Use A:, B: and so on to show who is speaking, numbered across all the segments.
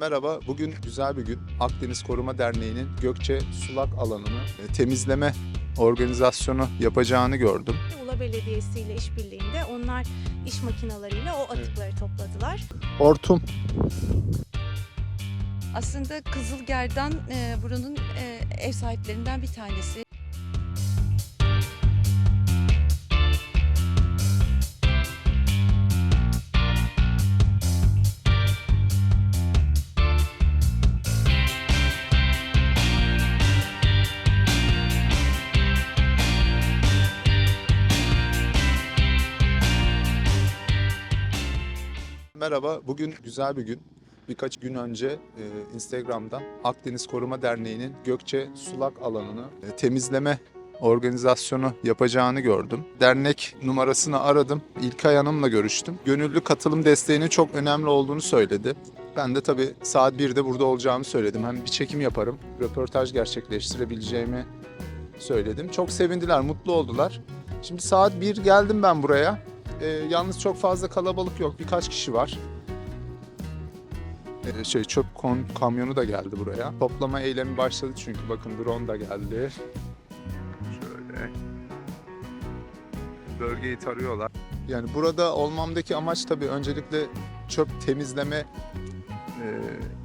A: Merhaba, bugün güzel bir gün. Akdeniz Koruma Derneği'nin Gökçe Sulak alanını temizleme organizasyonu yapacağını gördüm.
B: Ula Belediyesi ile işbirliğinde onlar iş makinalarıyla o atıkları topladılar.
A: Hortum.
C: Aslında Kızılgerdan buranın ev sahiplerinden bir tanesi.
A: Merhaba, bugün güzel bir gün. Birkaç gün önce Instagram'dan Akdeniz Koruma Derneği'nin Gökçe Sulak alanını temizleme organizasyonu yapacağını gördüm. Dernek numarasını aradım. İlkay Hanım'la görüştüm. Gönüllü katılım desteğinin çok önemli olduğunu söyledi. Ben de tabii saat 1'de burada olacağımı söyledim. Hem bir çekim yaparım, röportaj gerçekleştirebileceğimi söyledim. Çok sevindiler, mutlu oldular. Şimdi saat 1 geldim ben buraya. Yalnız çok fazla kalabalık yok. Birkaç kişi var. Çöp kamyonu da geldi buraya. Toplama eylemi başladı çünkü bakın drone da geldi. Şöyle. Bölgeyi tarıyorlar. Yani burada olmamdaki amaç tabii öncelikle çöp temizleme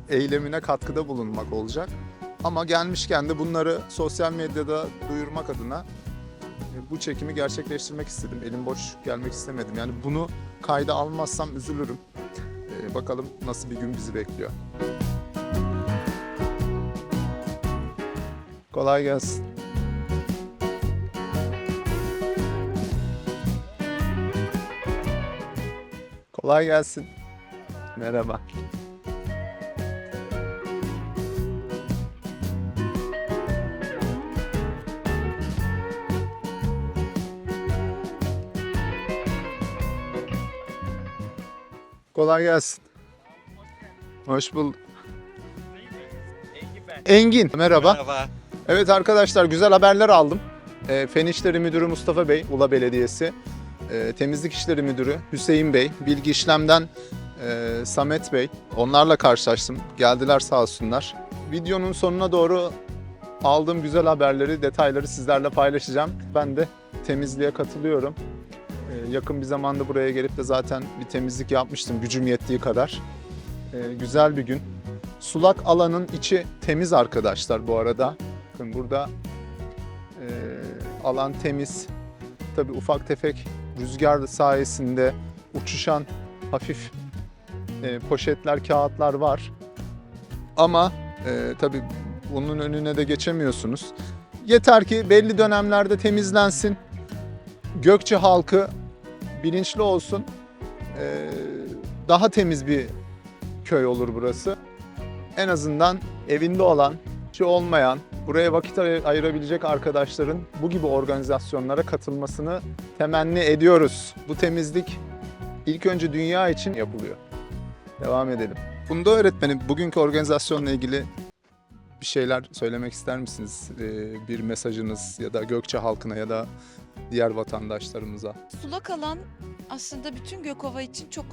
A: eylemine katkıda bulunmak olacak. Ama gelmişken de bunları sosyal medyada duyurmak adına bu çekimi gerçekleştirmek istedim. Elim boş gelmek istemedim. Yani bunu kayda almazsam üzülürüm. Bakalım nasıl bir gün bizi bekliyor. Kolay gelsin. Kolay gelsin. Merhaba. Kolay gelsin. Hoş bulduk. Engin, merhaba.
D: Merhaba.
A: Evet arkadaşlar, güzel haberler aldım. Fen İşleri Müdürü Mustafa Bey, Ula Belediyesi, Temizlik İşleri Müdürü Hüseyin Bey, Bilgi İşlem'den Samet Bey, onlarla karşılaştım. Geldiler sağ olsunlar. Videonun sonuna doğru aldığım güzel haberleri, detayları sizlerle paylaşacağım. Ben de temizliğe katılıyorum. Yakın bir zamanda buraya gelip de zaten bir temizlik yapmıştım gücüm yettiği kadar. Güzel bir gün. Sulak alanın içi temiz arkadaşlar bu arada. Bakın burada alan temiz. Tabii ufak tefek rüzgar sayesinde uçuşan hafif poşetler, kağıtlar var. Ama tabii bunun önüne de geçemiyorsunuz. Yeter ki belli dönemlerde temizlensin. Gökçe halkı bilinçli olsun. Daha temiz bir köy olur burası. En azından evinde olan, hiç olmayan, buraya vakit ayırabilecek arkadaşların bu gibi organizasyonlara katılmasını temenni ediyoruz. Bu temizlik ilk önce dünya için yapılıyor. Devam edelim. Bunda öğretmenim, bugünkü organizasyonla ilgili bir şeyler söylemek ister misiniz? Bir mesajınız ya da Gökçe halkına ya da diğer vatandaşlarımıza.
C: Sulak alan aslında bütün Gökova için çok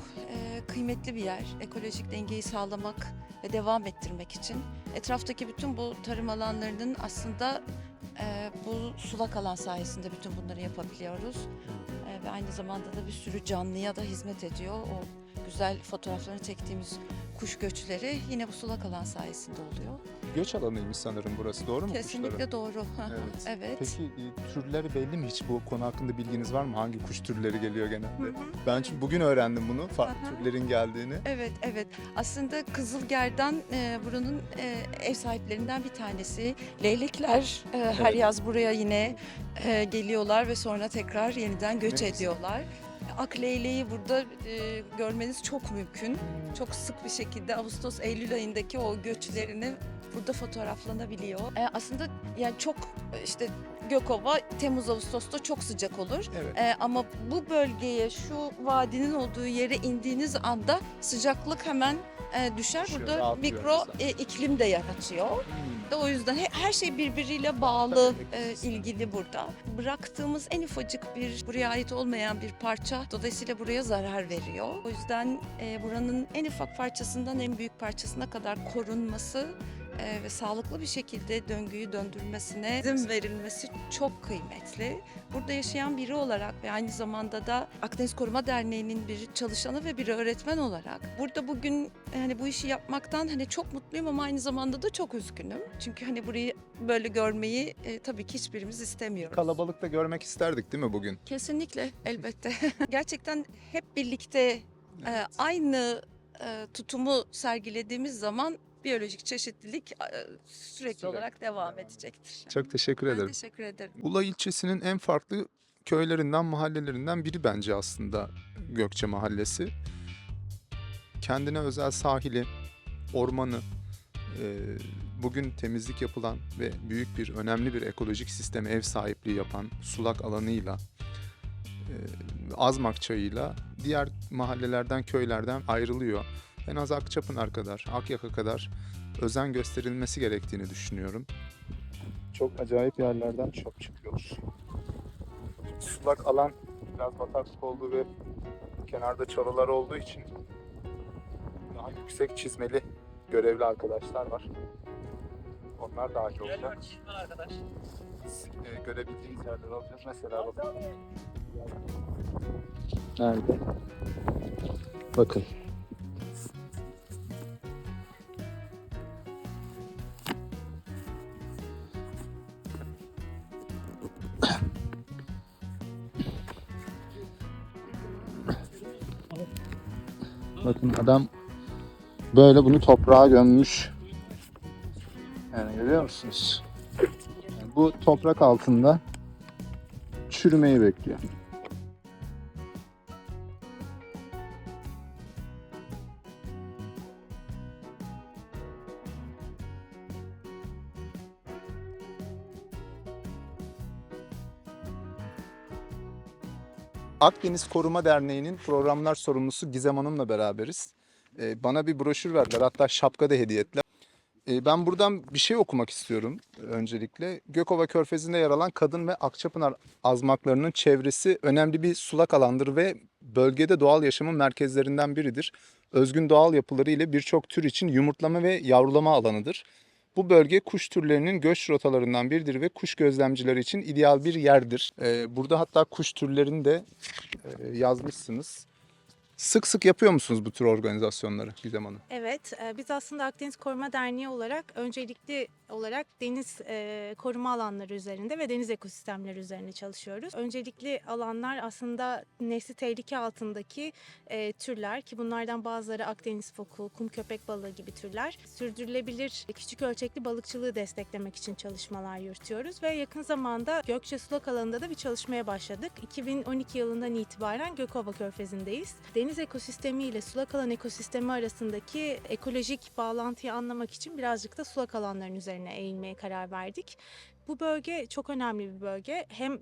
C: kıymetli bir yer. Ekolojik dengeyi sağlamak ve devam ettirmek için. Etraftaki bütün bu tarım alanlarının aslında bu sulak alan sayesinde bütün bunları yapabiliyoruz. Ve aynı zamanda da bir sürü canlıya da hizmet ediyor. O güzel fotoğraflarını çektiğimiz kuş göçleri yine bu sulak alan sayesinde oluyor.
A: Göç alanıymış sanırım burası, doğru mu?
C: Kesinlikle
A: Kuşların?
C: doğru.
A: Evet.
C: Evet.
A: Peki türleri belli mi hiç? Bu konu hakkında bilginiz var mı? Hangi kuş türleri geliyor genelde?
C: Hı hı.
A: Ben çünkü bugün öğrendim bunu, farklı
C: Hı hı.
A: türlerin geldiğini.
C: Evet, evet. Aslında Kızılgerdan buranın ev sahiplerinden bir tanesi. Leylekler her
A: Evet.
C: yaz buraya yine geliyorlar ve sonra tekrar yeniden göç
A: Ne güzel.
C: ediyorlar. Ak leyleği burada görmeniz çok mümkün. Çok sık bir şekilde Ağustos-Eylül ayındaki o göçlerini burada fotoğraflanabiliyor. Aslında yani çok işte Gökova Temmuz-Ağustos'ta çok sıcak olur.
A: Evet.
C: Ama bu bölgeye, şu vadinin olduğu yere indiğiniz anda sıcaklık hemen düşer.
A: Düşüyor,
C: Burada
A: rahatlıyor
C: mikro
A: mesela.
C: iklim de yaratıyor. O yüzden her şey birbiriyle bağlı, ilgili burada. Bıraktığımız en ufacık bir, buraya ait olmayan bir parça dolayısıyla buraya zarar veriyor. O yüzden buranın en ufak parçasından en büyük parçasına kadar korunması ve sağlıklı bir şekilde döngüyü döndürmesine izin verilmesi çok kıymetli. Burada yaşayan biri olarak ve aynı zamanda da Akdeniz Koruma Derneği'nin bir çalışanı ve bir öğretmen olarak burada bugün hani bu işi yapmaktan hani çok mutluyum ama aynı zamanda da çok üzgünüm. Çünkü hani burayı böyle görmeyi tabii ki hiçbirimiz istemiyoruz.
A: Kalabalıkta görmek isterdik değil mi bugün?
C: Kesinlikle, elbette. Gerçekten hep birlikte aynı tutumu sergilediğimiz zaman biyolojik çeşitlilik sürekli olarak devam edecektir.
A: Çok teşekkür
C: Ben
A: ederim.
C: teşekkür ederim.
A: Ula ilçesinin en farklı köylerinden, mahallelerinden biri bence aslında Gökçe Mahallesi. Kendine özel sahili, ormanı, bugün temizlik yapılan ve büyük bir, önemli bir ekolojik sisteme ev sahipliği yapan sulak alanıyla, Azmak Çayı'yla diğer mahallelerden, köylerden ayrılıyor. En az Akçapınar kadar, Akyaka kadar özen gösterilmesi gerektiğini düşünüyorum. Çok acayip yerlerden çok çıkıyoruz. Sulak alan biraz bataklık olduğu ve kenarda çalılar olduğu için daha yüksek çizmeli görevli arkadaşlar var. Onlar dahil olacak. Biz, görebildiğimiz yerler alacağız. Mesela bakın. Nerede? Bakın. Bakın adam böyle bunu toprağa gömmüş. Yani görüyor musunuz? Yani bu toprak altında çürümeyi bekliyor. Akdeniz Koruma Derneği'nin programlar sorumlusu Gizem Hanım'la beraberiz. Bana bir broşür verdiler, hatta şapka da hediye ettiler. Ben buradan bir şey okumak istiyorum öncelikle. Gökova Körfezi'nde yer alan Kadın ve Akçapınar azmaklarının çevresi önemli bir sulak alandır ve bölgede doğal yaşamın merkezlerinden biridir. Özgün doğal yapıları ile birçok tür için yumurtlama ve yavrulama alanıdır. Bu bölge kuş türlerinin göç rotalarından biridir ve kuş gözlemcileri için ideal bir yerdir. Burada hatta kuş türlerini de yazmışsınız. Sık sık yapıyor musunuz bu tür organizasyonları Gizem Hanım?
B: Evet, biz aslında Akdeniz Koruma Derneği olarak öncelikli olarak deniz koruma alanları üzerinde ve deniz ekosistemleri üzerine çalışıyoruz. Öncelikli alanlar aslında nesli tehlike altındaki türler ki bunlardan bazıları Akdeniz foku, kum köpek balığı gibi türler. Sürdürülebilir küçük ölçekli balıkçılığı desteklemek için çalışmalar yürütüyoruz ve yakın zamanda Gökçe Sulak Alanı'nda da bir çalışmaya başladık. 2012 yılından itibaren Gökova Körfezi'ndeyiz. Deniz ekosistemi ile sulak alan ekosistemi arasındaki ekolojik bağlantıyı anlamak için birazcık da sulak alanların üzerine eğilmeye karar verdik. Bu bölge çok önemli bir bölge. Hem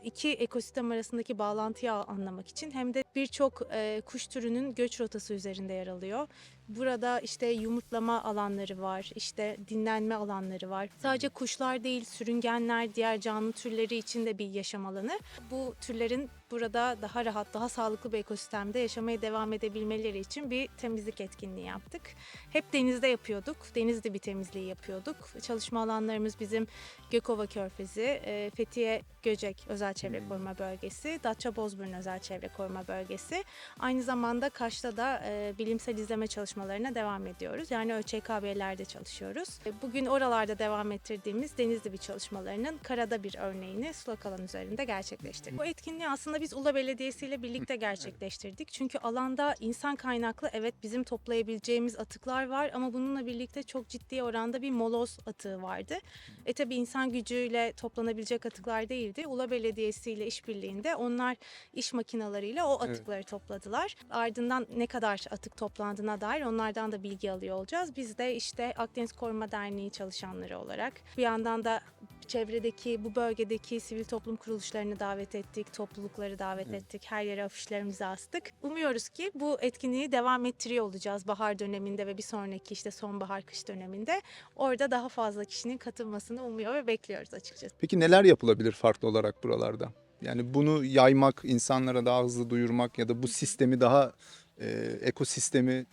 B: iki ekosistem arasındaki bağlantıyı anlamak için hem de birçok kuş türünün göç rotası üzerinde yer alıyor. Burada işte yumurtlama alanları var, işte dinlenme alanları var. Sadece kuşlar değil, sürüngenler, diğer canlı türleri için de bir yaşam alanı. Bu türlerin burada daha rahat, daha sağlıklı bir ekosistemde yaşamaya devam edebilmeleri için bir temizlik etkinliği yaptık. Hep denizde yapıyorduk, denizde bir temizliği yapıyorduk. Çalışma alanlarımız bizim Gökova Körfezi, Fethiye Göcek Özel Çevre Koruma Bölgesi, Datça Bozburun Özel Çevre Koruma Bölgesi. Aynı zamanda Kaş'ta da bilimsel izleme çalışmalarına devam ediyoruz. Yani ÖÇKB'lerde çalışıyoruz. Bugün oralarda devam ettirdiğimiz denizli bir çalışmalarının karada bir örneğini sulak alan üzerinde gerçekleştirdik. Bu etkinliği aslında biz Ula Belediyesi ile birlikte gerçekleştirdik. Çünkü alanda insan kaynaklı evet bizim toplayabileceğimiz atıklar var ama bununla birlikte çok ciddi oranda bir moloz atığı vardı. Tabii insan gücüyle toplanabilecek atıklar değildi. Ula Belediyesi ile işbirliğinde onlar iş makinalarıyla o atıkları topladılar. Ardından ne kadar atık toplandığına dair Onlardan da bilgi alıyor olacağız. Biz de işte Akdeniz Koruma Derneği çalışanları olarak bir yandan da çevredeki, bu bölgedeki sivil toplum kuruluşlarını davet ettik, toplulukları davet ettik. Her yere afişlerimizi astık. Umuyoruz ki bu etkinliği devam ettiriyor olacağız bahar döneminde ve bir sonraki işte sonbahar kış döneminde. Orada daha fazla kişinin katılmasını umuyor ve bekliyoruz açıkçası.
A: Peki neler yapılabilir farklı olarak buralarda? Yani bunu yaymak, insanlara daha hızlı duyurmak ya da bu sistemi daha ekosistemi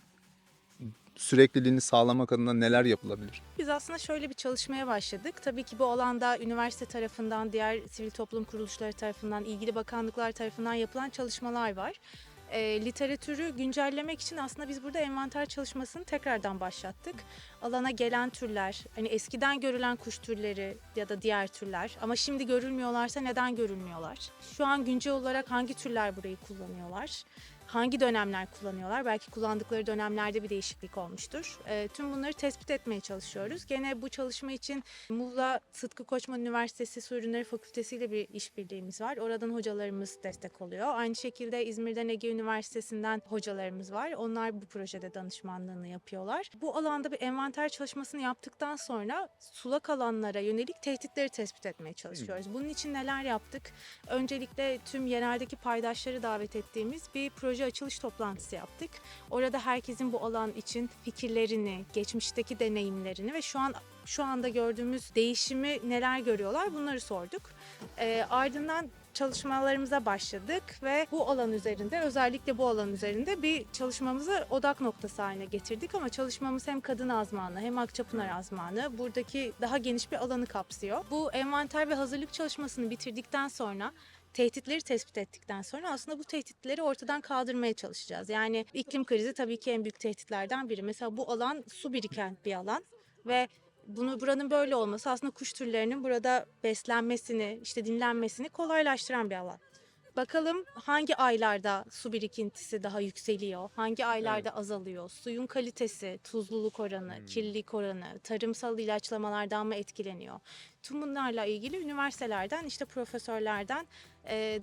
A: sürekliliğini sağlamak adına neler yapılabilir?
B: Biz aslında şöyle bir çalışmaya başladık. Tabii ki bu alanda üniversite tarafından, diğer sivil toplum kuruluşları tarafından, ilgili bakanlıklar tarafından yapılan çalışmalar var. Literatürü güncellemek için aslında biz burada envanter çalışmasını tekrardan başlattık. Alana gelen türler, hani eskiden görülen kuş türleri ya da diğer türler ama şimdi görülmüyorlarsa neden görülmüyorlar? Şu an güncel olarak hangi türler burayı kullanıyorlar? Hangi dönemler kullanıyorlar? Belki kullandıkları dönemlerde bir değişiklik olmuştur. Tüm bunları tespit etmeye çalışıyoruz. Gene bu çalışma için Muğla Sıtkı Koçman Üniversitesi Su Ürünleri Fakültesi ile bir işbirliğimiz var. Oradan hocalarımız destek oluyor. Aynı şekilde İzmir'den Ege Üniversitesi'nden hocalarımız var. Onlar bu projede danışmanlığını yapıyorlar. Bu alanda bir envanter çalışmasını yaptıktan sonra sulak alanlara yönelik tehditleri tespit etmeye çalışıyoruz. Bunun için neler yaptık? Öncelikle tüm yereldeki paydaşları davet ettiğimiz bir proje açılış toplantısı yaptık. Orada herkesin bu alan için fikirlerini, geçmişteki deneyimlerini ve şu anda gördüğümüz değişimi neler görüyorlar bunları sorduk. Ardından çalışmalarımıza başladık ve bu alan üzerinde, özellikle bu alan üzerinde bir çalışmamızı odak noktası haline getirdik ama çalışmamız hem Kadın Azmanı hem Akçapınar Azmanı buradaki daha geniş bir alanı kapsıyor. Bu envanter ve hazırlık çalışmasını bitirdikten sonra tehditleri tespit ettikten sonra aslında bu tehditleri ortadan kaldırmaya çalışacağız. Yani iklim krizi tabii ki en büyük tehditlerden biri. Mesela bu alan su biriken bir alan ve buranın böyle olması aslında kuş türlerinin burada beslenmesini, işte dinlenmesini kolaylaştıran bir alan. Bakalım hangi aylarda su birikintisi daha yükseliyor, hangi aylarda azalıyor, suyun kalitesi, tuzluluk oranı, kirlilik oranı, tarımsal ilaçlamalardan mı etkileniyor? Tüm bunlarla ilgili üniversitelerden, işte profesörlerden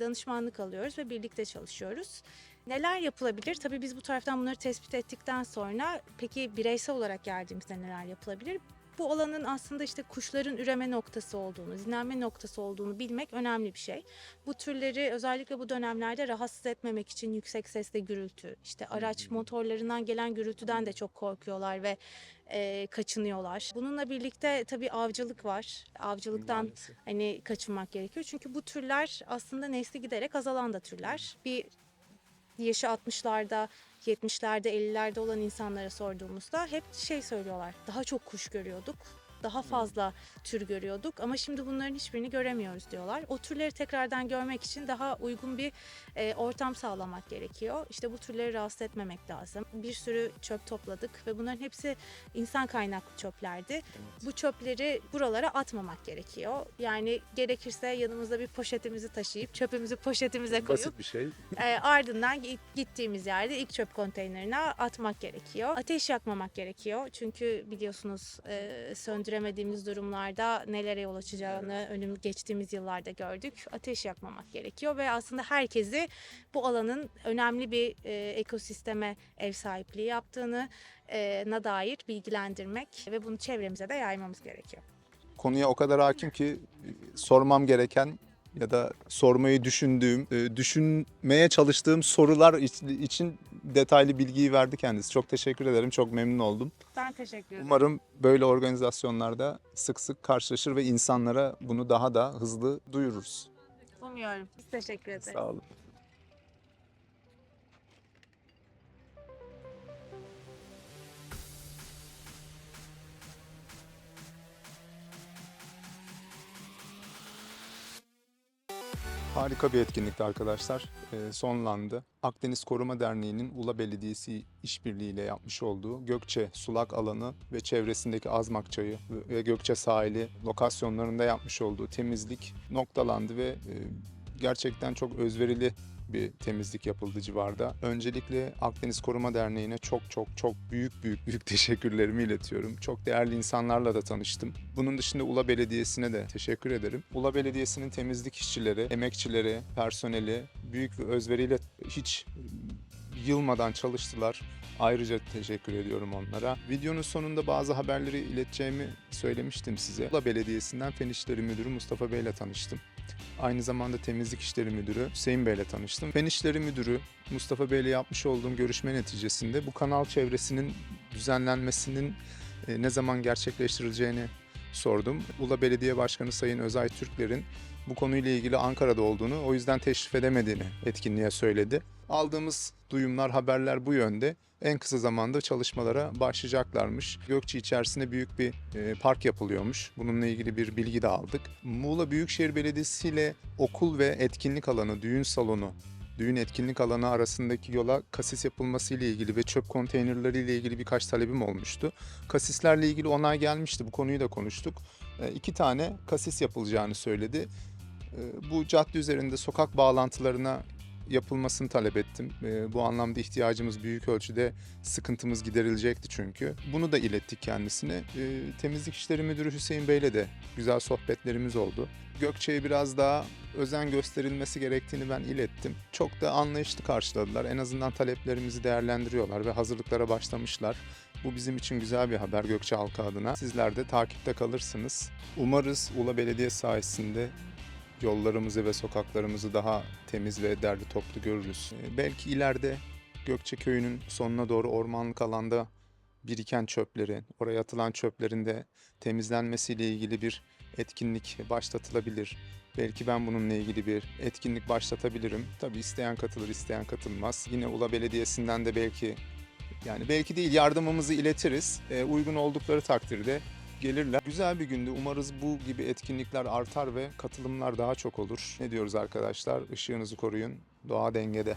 B: danışmanlık alıyoruz ve birlikte çalışıyoruz. Neler yapılabilir? Tabii biz bu taraftan bunları tespit ettikten sonra peki bireysel olarak geldiğimizde neler yapılabilir? Bu alanın aslında işte kuşların üreme noktası olduğunu, dinlenme noktası olduğunu bilmek önemli bir şey. Bu türleri özellikle bu dönemlerde rahatsız etmemek için yüksek sesle gürültü, işte araç motorlarından gelen gürültüden de çok korkuyorlar ve kaçınıyorlar. Bununla birlikte tabii avcılık var. Avcılıktan
A: Maalesef.
B: hani kaçınmak gerekiyor. Çünkü bu türler aslında nesli giderek azalan da türler. Bir yaşı 60'larda, 70'lerde, 50'lerde olan insanlara sorduğumuzda hep şey söylüyorlar. Daha çok kuş görüyorduk. Daha fazla tür görüyorduk ama şimdi bunların hiçbirini göremiyoruz diyorlar. O türleri tekrardan görmek için daha uygun bir ortam sağlamak gerekiyor. İşte bu türleri rahatsız etmemek lazım. Bir sürü çöp topladık ve bunların hepsi insan kaynaklı çöplerdi. Bu çöpleri buralara atmamak gerekiyor. Yani gerekirse yanımızda bir poşetimizi taşıyıp çöpümüzü poşetimize koyup
A: Basit bir şey.
B: ardından gittiğimiz yerde ilk çöp konteynerine atmak gerekiyor. Ateş yakmamak gerekiyor. Çünkü biliyorsunuz söndüremediğimiz durumlarda nelere yol açacağını geçtiğimiz yıllarda gördük. Ateş yakmamak gerekiyor ve aslında herkesi bu alanın önemli bir ekosisteme ev sahipliği yaptığını na dair bilgilendirmek ve bunu çevremize de yaymamız gerekiyor.
A: Konuya o kadar hakim ki sormam gereken ya da sormayı düşündüğüm, düşünmeye çalıştığım sorular için detaylı bilgiyi verdi kendisi. Çok teşekkür ederim. Çok memnun oldum.
B: Ben teşekkür ederim.
A: Umarım böyle organizasyonlarda sık sık karşılaşır ve insanlara bunu daha da hızlı duyururuz.
B: Umuyorum. Biz teşekkür ederiz.
A: Sağ olun. Harika bir etkinlikti arkadaşlar. Sonlandı. Akdeniz Koruma Derneği'nin Ula Belediyesi işbirliğiyle yapmış olduğu Gökçe Sulak Alanı ve çevresindeki Azmak Çayı ve Gökçe Sahili lokasyonlarında yapmış olduğu temizlik noktalandı ve gerçekten çok özverili bir temizlik yapıldı civarda. Öncelikle Akdeniz Koruma Derneği'ne çok büyük teşekkürlerimi iletiyorum. Çok değerli insanlarla da tanıştım. Bunun dışında Ula Belediyesi'ne de teşekkür ederim. Ula Belediyesi'nin temizlik işçileri, emekçileri, personeli büyük bir özveriyle hiç yılmadan çalıştılar. Ayrıca teşekkür ediyorum onlara. Videonun sonunda bazı haberleri ileteceğimi söylemiştim size. Muğla Belediyesi'nden Fen İşleri Müdürü Mustafa Bey ile tanıştım. Aynı zamanda Temizlik İşleri Müdürü Hüseyin Bey ile tanıştım. Fen İşleri Müdürü Mustafa Bey ile yapmış olduğum görüşme neticesinde bu kanal çevresinin düzenlenmesinin ne zaman gerçekleştirileceğini sordum. Muğla Belediye Başkanı Sayın Özay Türkler'in bu konuyla ilgili Ankara'da olduğunu, o yüzden teşrif edemediğini etkinliğe söyledi. Aldığımız duyumlar, haberler bu yönde. En kısa zamanda çalışmalara başlayacaklarmış. Gökçe içerisinde büyük bir park yapılıyormuş. Bununla ilgili bir bilgi de aldık. Muğla Büyükşehir Belediyesi ile okul ve etkinlik alanı, düğün salonu, düğün etkinlik alanı arasındaki yola kasis yapılması ile ilgili ve çöp konteynerleri ile ilgili birkaç talebim olmuştu. Kasislerle ilgili onay gelmişti. Bu konuyu da konuştuk. 2 tane kasis yapılacağını söyledi. Bu cadde üzerinde sokak bağlantılarına yapılmasını talep ettim. Bu anlamda ihtiyacımız büyük ölçüde, sıkıntımız giderilecekti çünkü. Bunu da ilettik kendisine. Temizlik İşleri Müdürü Hüseyin Bey'le de güzel sohbetlerimiz oldu. Gökçe'ye biraz daha özen gösterilmesi gerektiğini ben ilettim. Çok da anlayışlı karşıladılar. En azından taleplerimizi değerlendiriyorlar ve hazırlıklara başlamışlar. Bu bizim için güzel bir haber Gökçe halkı adına. Sizler de takipte kalırsınız. Umarız Muğla Belediye sayesinde yollarımızı ve sokaklarımızı daha temiz ve derli toplu görürüz. Belki ileride Gökçe Köyü'nün sonuna doğru ormanlık alanda biriken çöplerin, oraya atılan çöplerin de temizlenmesiyle ilgili bir etkinlik başlatılabilir. Belki ben bununla ilgili bir etkinlik başlatabilirim. Tabii isteyen katılır, isteyen katılmaz. Yine Ula Belediyesi'nden de belki değil, yardımımızı iletiriz. Uygun oldukları takdirde gelirler. Güzel bir gündü. Umarız bu gibi etkinlikler artar ve katılımlar daha çok olur. Ne diyoruz arkadaşlar? Işığınızı koruyun. Doğa dengede.